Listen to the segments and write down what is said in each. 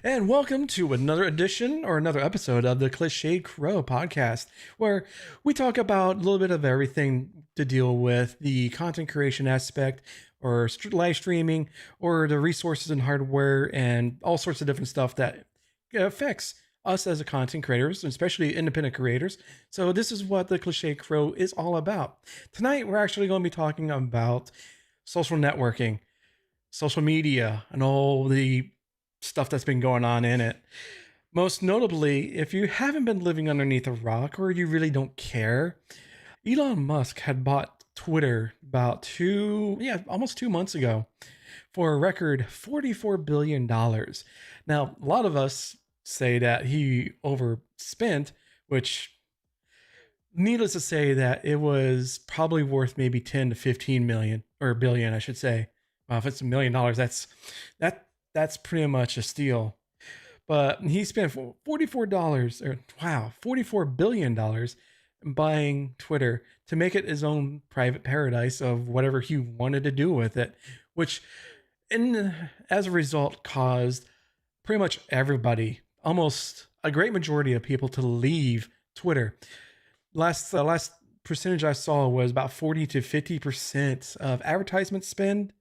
And welcome to another edition or another episode of the Cliched Crow podcast, where we talk about a little bit of everything to deal with the content creation aspect, or live streaming, or the resources and hardware, and all sorts of different stuff that affects us as a content creators, especially independent creators. So this is what the Cliched Crow is all about. Tonight, we're actually going to be talking about social networking, social media, and all the stuff that's been going on in it. Most notably, if you haven't been living underneath a rock or you really don't care, Elon Musk had bought Twitter about almost 2 months ago for a record $44 billion. Now, a lot of us say that he overspent, which needless to say that it was probably worth maybe 10 to 15 million, or billion, I should say. Well, if it's $1 million, that's pretty much a steal. But he spent $44 billion buying Twitter to make it his own private paradise of whatever he wanted to do with it, which as a result caused pretty much everybody, almost a great majority of people, to leave Twitter. Last percentage I saw was about 40 to 50% of advertisement spend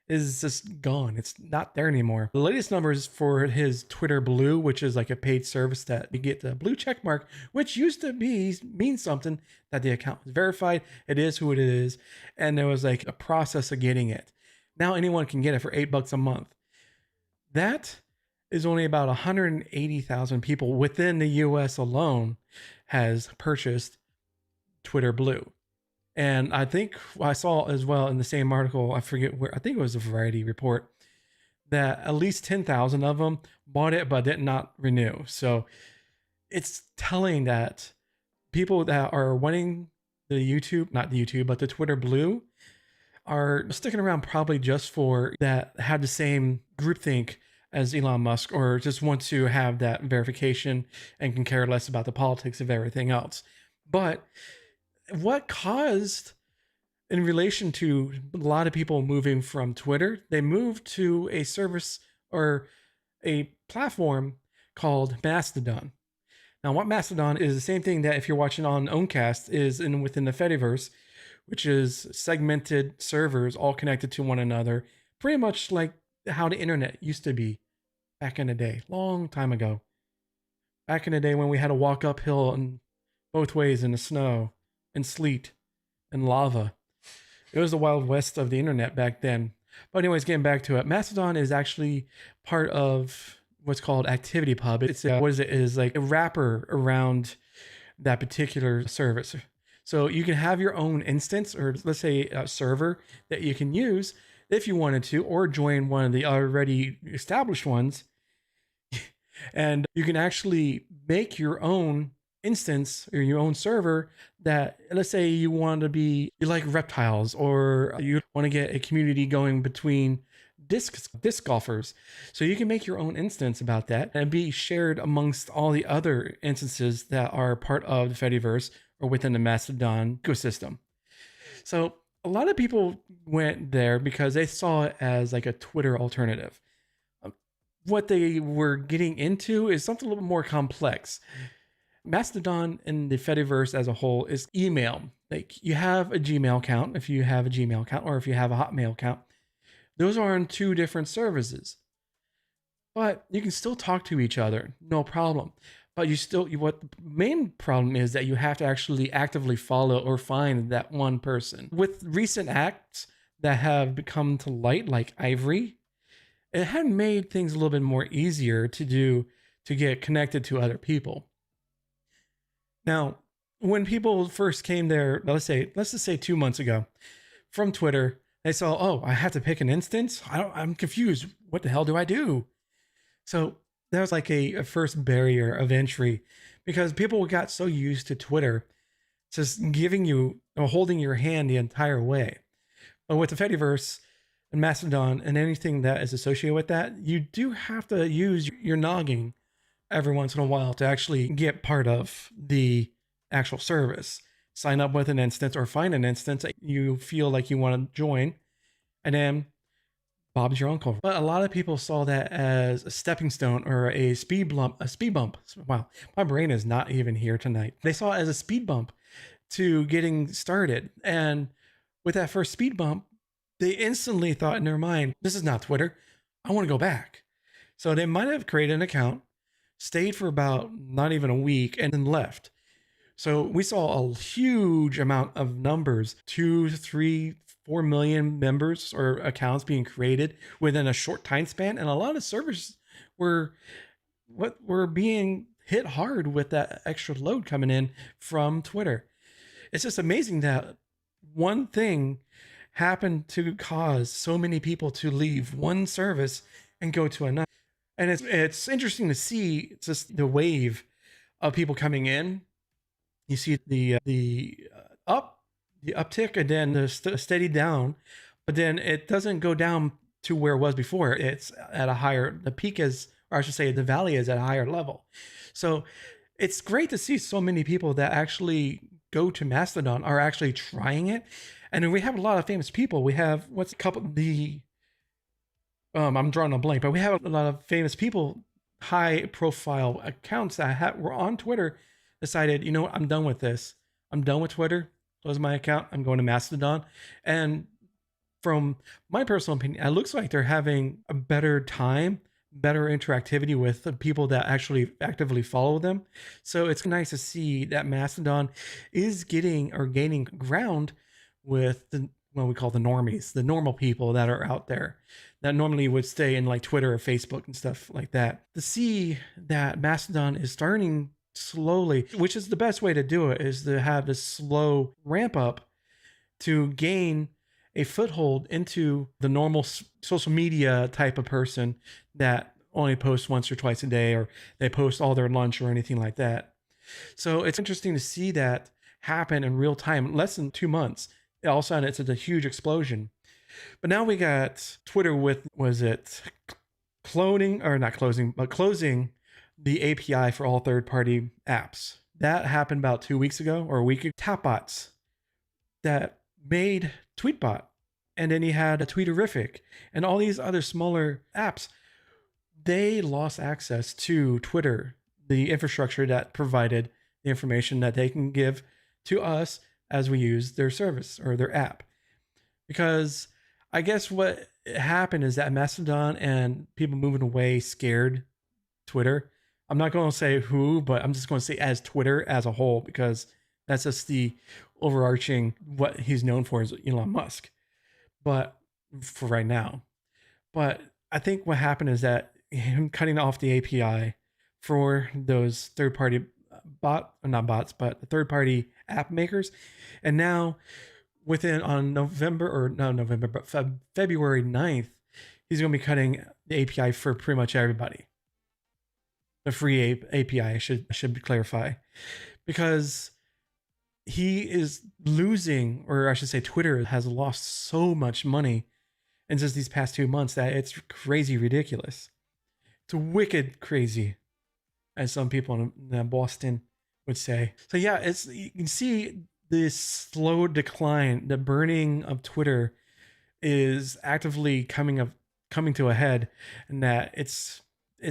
is just gone. It's not there anymore. The latest numbers for his Twitter Blue, which is like a paid service that you get the blue check mark, which used to mean something, that the account was verified. It is who it is. And there was like a process of getting it. Now anyone can get it for $8 a month. That is only about 180,000 people within the US alone has purchased Twitter Blue. And I think I saw as well in the same article, I forget where, I think it was a Variety report, that at least 10,000 of them bought it but did not renew. So it's telling that people that are wanting not the YouTube, but the Twitter Blue are sticking around probably just for that, have the same groupthink as Elon Musk, or just want to have that verification and can care less about the politics of everything else. But what caused, in relation to a lot of people moving from Twitter, they moved to a service or a platform called Mastodon. Now, what Mastodon is, the same thing that if you're watching on Owncast is within the Fediverse, which is segmented servers all connected to one another, pretty much like how the internet used to be back in the day, long time ago. Back in the day when we had to walk uphill and both ways in the snow and sleet and lava. It was the Wild West of the internet back then. But anyways, getting back to it, Mastodon is actually part of what's called ActivityPub. It's is like a wrapper around that particular service. So you can have your own instance, or let's say a server that you can use if you wanted to, or join one of the already established ones. And you can actually make your own instance or your own server that, let's say you like reptiles, or you want to get a community going between disc golfers. So you can make your own instance about that and be shared amongst all the other instances that are part of the Fediverse or within the Mastodon ecosystem. So a lot of people went there because they saw it as like a Twitter alternative. What they were getting into is something a little bit more complex. Mastodon and the Fediverse as a whole is email. Like, you have a Gmail account, if you have a Gmail account, or if you have a Hotmail account. Those are on two different services. But you can still talk to each other, no problem. But what the main problem is that you have to actually actively follow or find that one person. With recent acts that have become to light, like Ivory, it had made things a little bit more easier to get connected to other people. Now, when people first came there, let's just say 2 months ago, from Twitter, they saw, oh, I have to pick an instance. I'm confused. What the hell do I do? So that was like a first barrier of entry, because people got so used to Twitter just giving you or holding your hand the entire way. But with the Fediverse and Mastodon and anything that is associated with that, you do have to use your noggin every once in a while to actually get part of the actual service. Sign up with an instance or find an instance that you feel like you want to join, and then Bob's your uncle. But a lot of people saw that as a stepping stone or a speed bump. Wow, my brain is not even here tonight. They saw it as a speed bump to getting started. And with that first speed bump, they instantly thought in their mind, this is not Twitter. I want to go back. So they might have created an account, stayed for about not even a week, and then left. So we saw a huge amount of numbers, 2, 3, 4 million members or accounts being created within a short time span. And a lot of servers were being hit hard with that extra load coming in from Twitter. It's just amazing that one thing happened to cause so many people to leave one service and go to another. And it's interesting to see just the wave of people coming in. You see the uptick, and then the steady down, but then it doesn't go down to where it was before. It's at a higher, the peak is, or I should say the valley is at a higher level. So it's great to see so many people that actually go to Mastodon are actually trying it. And then we have a lot of famous people. We have I'm drawing a blank, but we have a lot of famous people, high profile accounts that were on Twitter, decided, you know what, I'm done with this. I'm done with Twitter. Close my account. I'm going to Mastodon. And from my personal opinion, it looks like they're having a better time, better interactivity with the people that actually actively follow them. So it's nice to see that Mastodon is gaining ground with what we call the normies, the normal people that are out there that normally would stay in like Twitter or Facebook and stuff like that. To see that Mastodon is starting slowly, which is the best way to do it, is to have this slow ramp up to gain a foothold into the normal social media type of person that only posts once or twice a day, or they post all their lunch or anything like that. So it's interesting to see that happen in real time, less than 2 months. All of a sudden, it's a huge explosion. But now we got Twitter with, closing the API for all third-party apps. That happened about 2 weeks ago, or a week ago. Tapbots that made Tweetbot, and then you had a Tweeterific, and all these other smaller apps. They lost access to Twitter, the infrastructure that provided the information that they can give to us as we use their service or their app. Because I guess what happened is that Mastodon and people moving away scared Twitter. I'm not going to say who, but I'm just going to say as Twitter as a whole, because that's just the overarching, what he's known for is Elon Musk. But for right now. But I think what happened is that him cutting off the API for those third-party the third-party app makers. And now February 9th, he's going to be cutting the API for pretty much everybody. The free API, I should clarify, because he is losing, or I should say Twitter has lost so much money in just these past 2 months that it's crazy ridiculous. It's wicked crazy, as some people in Boston would say. So yeah, you can see this slow decline. The burning of Twitter is actively coming to a head, and that it's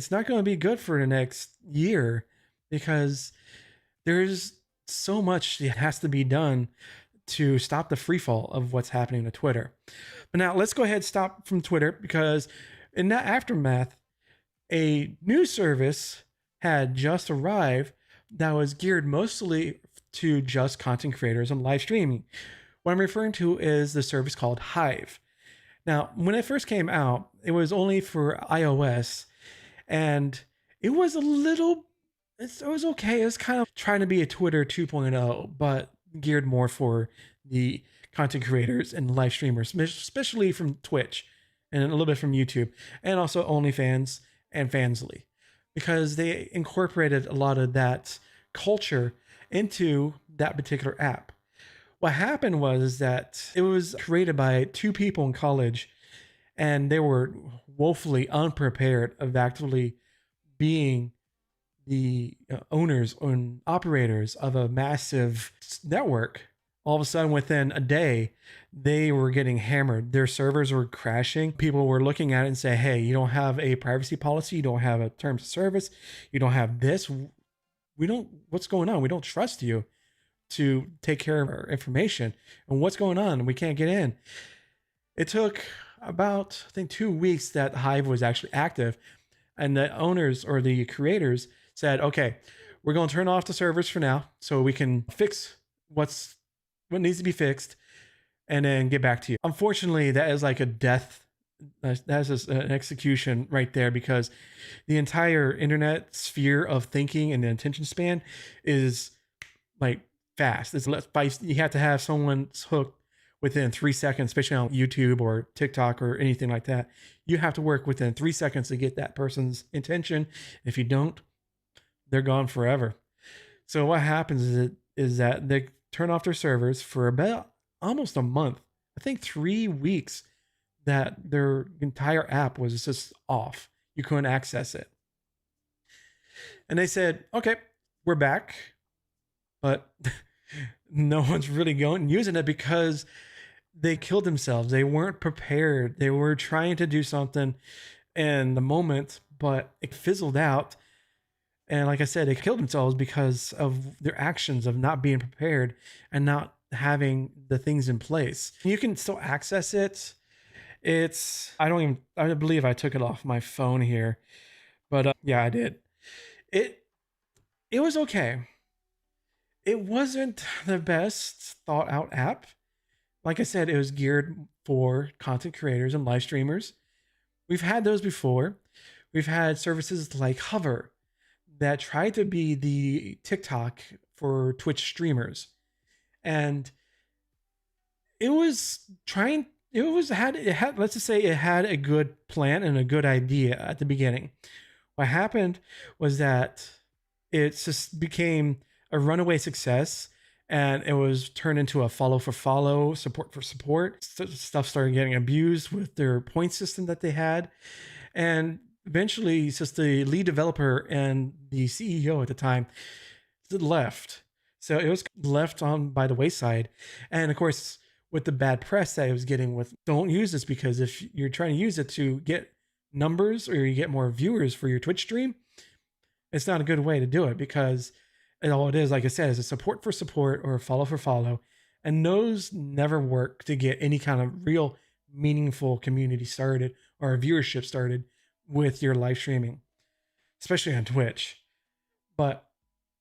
not going to be good for the next year, because there's so much that has to be done to stop the free fall of what's happening to Twitter. But now let's go ahead and stop from Twitter, because in that aftermath, a new service had just arrived that was geared mostly to just content creators and live streaming. What I'm referring to is the service called Hive. Now, when it first came out, it was only for iOS, and it was it was okay. It was kind of trying to be a Twitter 2.0, but geared more for the content creators and live streamers, especially from Twitch and a little bit from YouTube, and also OnlyFans and Fansly, because they incorporated a lot of that culture into that particular app. What happened was that it was created by two people in college, and they were woefully unprepared of actually being the owners and operators of a massive network All of a sudden, within a day, they were getting hammered. Their servers were crashing. People were looking at it and say, hey, you don't have a privacy policy. You don't have a terms of service. You don't have this. What's going on? We don't trust you to take care of our information. And what's going on? We can't get in. It took about, I think, 2 weeks that Hive was actually active. And the owners or the creators said, okay, we're going to turn off the servers for now so we can fix what needs to be fixed and then get back to you. Unfortunately, that is like a death. That's just an execution right there, because the entire internet sphere of thinking and the attention span is like fast. You have to have someone's hooked within 3 seconds, especially on YouTube or TikTok or anything like that. You have to work within 3 seconds to get that person's attention. If you don't, they're gone forever. So what happens is that they turn off their servers for about almost a month. I think 3 weeks that their entire app was just off. You couldn't access it. And they said, okay, we're back. But no one's really going and using it because they killed themselves. They weren't prepared. They were trying to do something in the moment, but it fizzled out. And like I said, they killed themselves because of their actions of not being prepared and not having the things in place. You can still access it. I believe I took it off my phone here, but yeah, I did. It was okay. It wasn't the best thought out app. Like I said, it was geared for content creators and live streamers. We've had those before. We've had services like Hover that tried to be the TikTok for Twitch streamers. And let's just say it had a good plan and a good idea at the beginning. What happened was that it just became a runaway success, and it was turned into a follow for follow, support for support. Stuff started getting abused with their point system that they had. And eventually, it's just the lead developer and the CEO at the time left. So it was left on by the wayside. And of course, with the bad press that it was getting with, don't use this, because if you're trying to use it to get numbers or you get more viewers for your Twitch stream, it's not a good way to do it, because all it is, like I said, is a support for support or a follow for follow. And those never work to get any kind of real meaningful community started or viewership started with your live streaming, especially on Twitch. But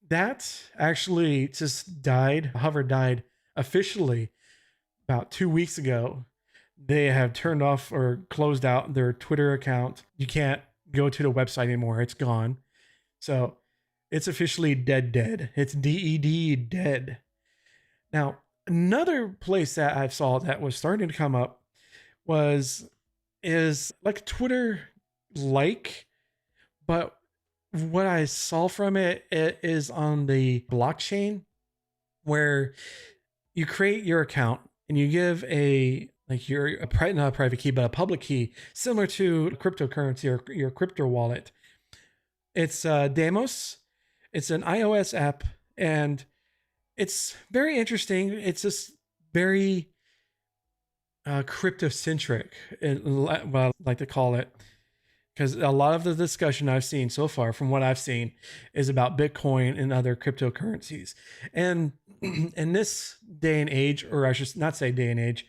that actually just died. Hover died officially about 2 weeks ago. They have turned off or closed out their Twitter account. You can't go to the website anymore. It's gone. So it's officially dead. It's DED, dead. Now, another place that I saw that was starting to come up is like Twitter but what I saw from it is on the blockchain, where you create your account and you give not a private key, but a public key, similar to cryptocurrency or your crypto wallet. It's Demos. It's an iOS app, and it's very interesting. It's just very crypto-centric, what I like to call it. Because a lot of the discussion I've seen so far, from what I've seen, is about Bitcoin and other cryptocurrencies. And in this day and age, or I should not say day and age,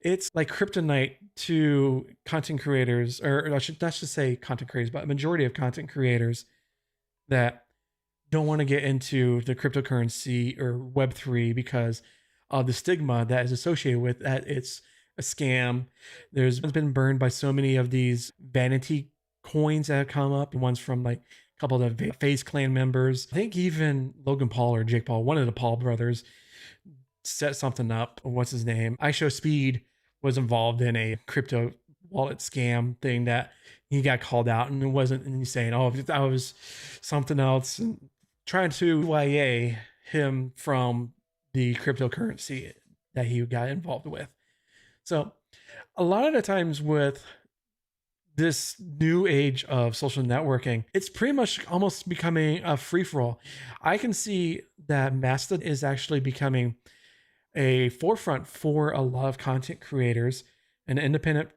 it's like kryptonite to content creators, or I should not just say content creators, but a majority of content creators that don't want to get into the cryptocurrency or Web3 because of the stigma that is associated with that. It's a scam. There's been burned by so many of these vanity coins that have come up, ones from like a couple of the FaZe Clan members. I think even Logan Paul or Jake Paul, one of the Paul brothers, set something up. What's his name? IShowSpeed was involved in a crypto wallet scam thing that he got called out, and it wasn't, and he's saying, oh, that was something else, and trying to YA him from the cryptocurrency that he got involved with. So a lot of the times with this new age of social networking, it's pretty much almost becoming a free-for-all. I can see that Mastodon is actually becoming a forefront for a lot of content creators and independent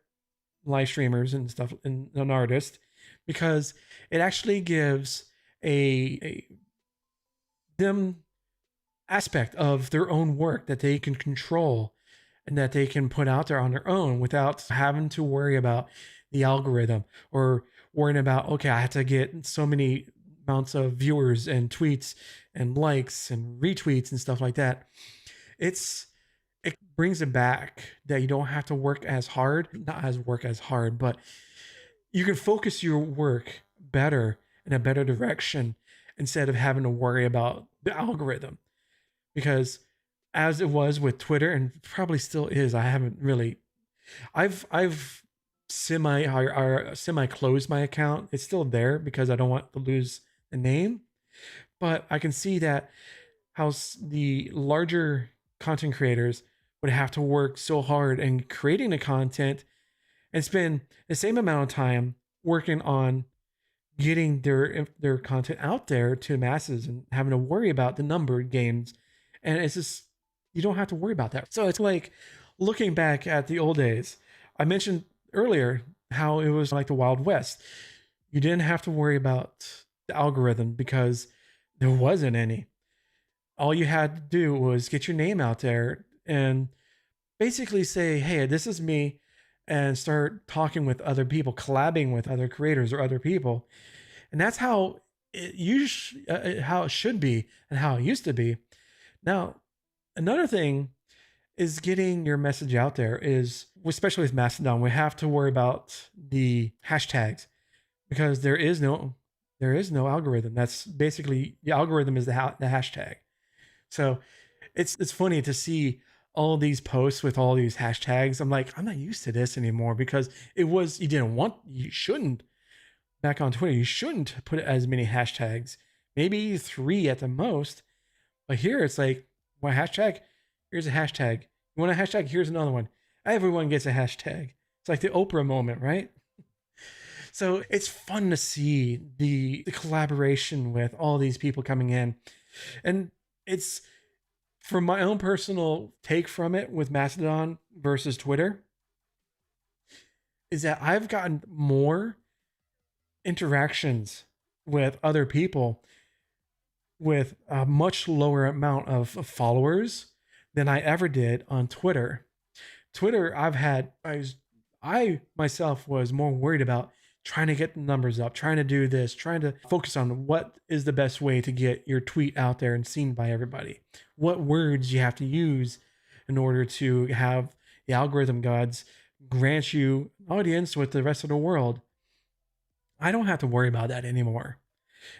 live streamers and stuff and an artist, because it actually gives a them aspect of their own work that they can control and that they can put out there on their own without having to worry about the algorithm or worrying about, okay, I have to get so many amounts of viewers and tweets and likes and retweets and stuff like that. It brings it back that you don't have to work as hard, not as work as hard, but you can focus your work better in a better direction instead of having to worry about the algorithm. Because as it was with Twitter and probably still is, I haven't really I've semi closed my account. It's still there because I don't want to lose the name, but I can see that how the larger content creators would have to work so hard in creating the content and spend the same amount of time working on getting their content out there to the masses and having to worry about the number games. And it's just, you don't have to worry about that. So it's like looking back at the old days. I mentioned earlier how it was like the Wild West. You didn't have to worry about the algorithm because there wasn't any. All you had to do was get your name out there and basically say, hey, this is me, and start talking with other people, collabing with other creators or other people. And that's how how it should be and how it used to be. Now, another thing is getting your message out there is, especially with Mastodon, we have to worry about the hashtags because there is no algorithm. That's basically the algorithm is the hashtag. So it's funny to see all these posts with all these hashtags. I'm like, I'm not used to this anymore because you shouldn't back on Twitter, you shouldn't put as many hashtags, maybe 3 at the most. But here it's like, one hashtag, here's a hashtag. You want a hashtag? Here's another one. Everyone gets a hashtag. It's like the Oprah moment, right? So it's fun to see the collaboration with all these people coming in. And it's, from my own personal take from it with Mastodon versus Twitter, is that I've gotten more interactions with other people with a much lower amount of followers than I ever did on Twitter. Twitter, I myself was more worried about trying to get the numbers up, trying to do this, trying to focus on what is the best way to get your tweet out there and seen by everybody. What words you have to use in order to have the algorithm gods grant you audience with the rest of the world. I don't have to worry about that anymore.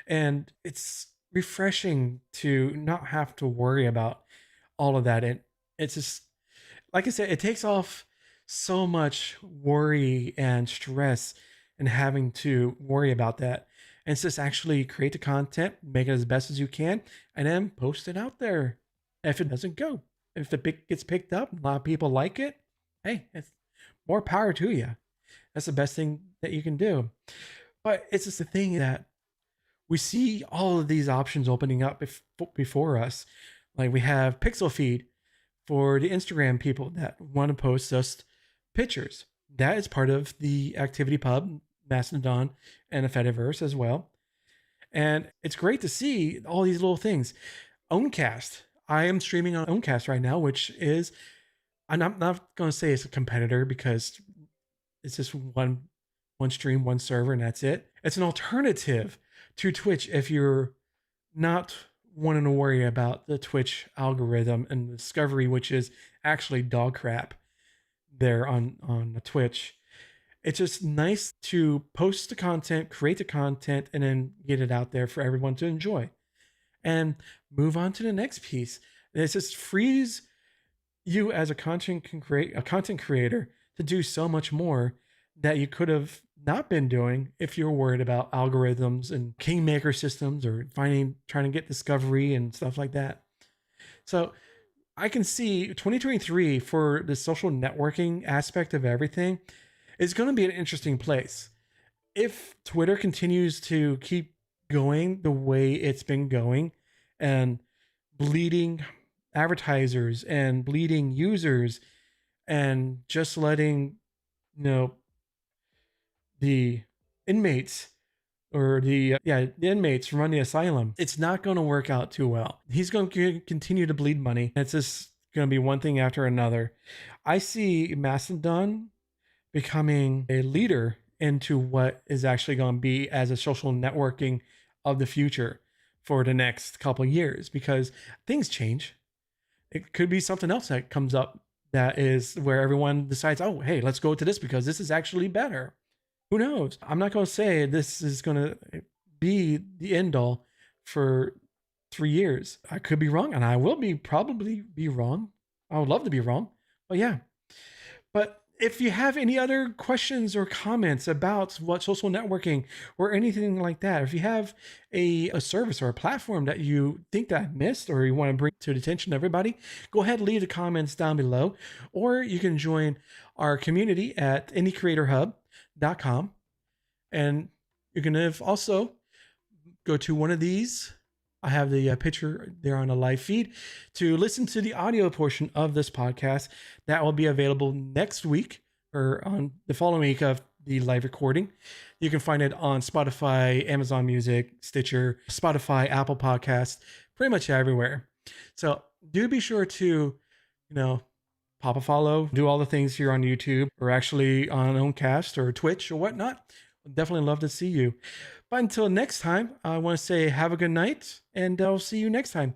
And it's refreshing to not have to worry about all of that. And it's just, like I said, it takes off so much worry and stress and having to worry about that. And it's just actually create the content, make it as best as you can, and then post it out there. If it doesn't go, if it gets picked up, a lot of people like it, hey, it's more power to you. That's the best thing that you can do. But it's just the thing that we see all of these options opening up before us. Like we have Pixel Feed for the Instagram people that want to post just pictures. That is part of the Activity Pub, Mastodon, and the Fediverse as well. And it's great to see all these little things. Owncast. I am streaming on Owncast right now, which is, I'm not going to say it's a competitor because it's just one stream, one server, and that's it. It's an alternative to Twitch if you're not wanting to worry about the Twitch algorithm and the discovery, which is actually dog crap there on the Twitch. It's just nice to post the content, create the content, and then get it out there for everyone to enjoy and move on to the next piece. It just frees you as a content creator to do so much more that you could have not been doing if you're worried about algorithms and kingmaker systems or trying to get discovery and stuff like that. So I can see 2023 for the social networking aspect of everything is going to be an interesting place. If Twitter continues to keep going the way it's been going and bleeding advertisers and bleeding users and just letting, you know, the inmates or the inmates run the asylum, it's not going to work out too well. He's going to continue to bleed money. It's just going to be one thing after another. I see Mastodon becoming a leader into what is actually going to be as a social networking of the future for the next couple of years, because things change. It could be something else that comes up that is where everyone decides, oh, hey, let's go to this because this is actually better. Who knows? I'm not going to say this is going to be the end all for 3 years. I could be wrong, and I will probably be wrong. I would love to be wrong, but yeah. But if you have any other questions or comments about what social networking or anything like that, if you have a service or a platform that you think that I missed or you want to bring to the attention of everybody, go ahead and leave the comments down below, or you can join our community at indiecreatorhub.com. And you can also go to one of these. I have the picture there on the live feed to listen to the audio portion of this podcast. That will be available next week or on the following week of the live recording. You can find it on Spotify, Amazon Music, Stitcher, Spotify, Apple Podcasts, pretty much everywhere. So do be sure to, pop a follow, do all the things here on YouTube or actually on Oncast or Twitch or whatnot. Definitely love to see you. But until next time, I want to say have a good night, and I'll see you next time.